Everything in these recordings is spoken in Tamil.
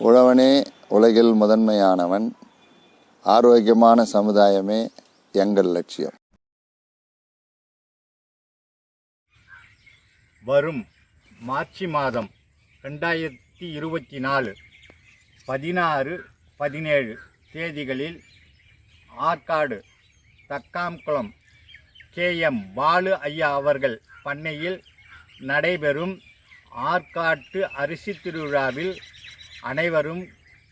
உழவனே உலகில் முதன்மையானவன். ஆரோக்கியமான சமுதாயமே எங்கள் லட்சியம். வரும் மார்ச் மாதம் 2024 16, 17 தேதிகளில் ஆற்காடு தக்காம்குளம் KM பாலு ஐயா அவர்கள் பண்ணையில் நடைபெறும் ஆற்காட்டு அரிசி திருவிழாவில் அனைவரும்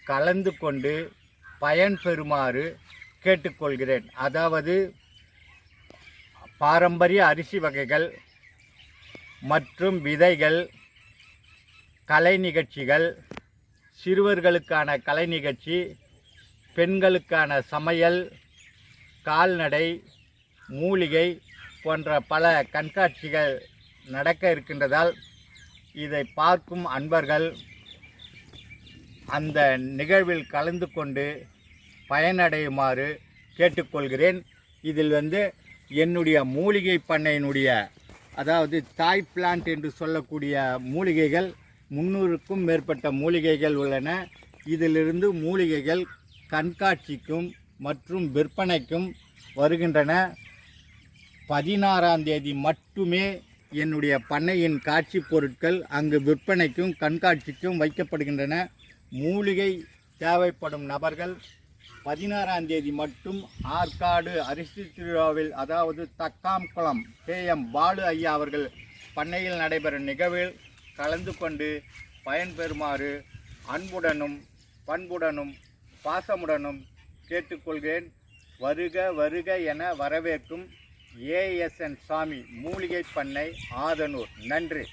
கலந்து கொண்டு பயன்பெறுமாறு கேட்டுக்கொள்கிறேன். அதாவது பாரம்பரிய அரிசி வகைகள் மற்றும் விதைகள், கலை நிகழ்ச்சிகள், சிறுவர்களுக்கான கலை நிகழ்ச்சி, பெண்களுக்கான சமையல், கால்நடை, மூலிகை போன்ற பல கண்காட்சிகள் நடக்க இருக்கின்றதால் இதை பார்க்கும் அன்பர்கள் அந்த நிகழ்வில் கலந்து கொண்டு பயனடையுமாறு கேட்டுக்கொள்கிறேன். இதில் என்னுடைய மூலிகை பண்ணையினுடைய அதாவது தாய் பிளான்ட் என்று சொல்லக்கூடிய மூலிகைகள் 300க்கும் மேற்பட்ட மூலிகைகள் உள்ளன. இதிலிருந்து மூலிகைகள் கண்காட்சிக்கும் மற்றும் விற்பனைக்கும் வருகின்றன. 16ஆம் தேதி மட்டுமே என்னுடைய பண்ணையின் காட்சி பொருட்கள் அங்கு விற்பனைக்கும் கண்காட்சிக்கும் வைக்கப்படுகின்றன. மூலிகை தேவைப்படும் நபர்கள் 16ஆம் தேதி மட்டும் ஆற்காடு அரிசி திருவிழாவில் அதாவது தக்காம்குளம் KM பாலு ஐயா அவர்கள் பண்ணையில் நடைபெறும் நிகழ்வில் கலந்து கொண்டு பயன்பெறுமாறு அன்புடனும் பண்புடனும் பாசமுடனும் கேட்டுக்கொள்கிறேன். வருக வருக என வரவேற்கும் ASN சாமி மூலிகை பண்ணை ஆதனூர். நன்றி.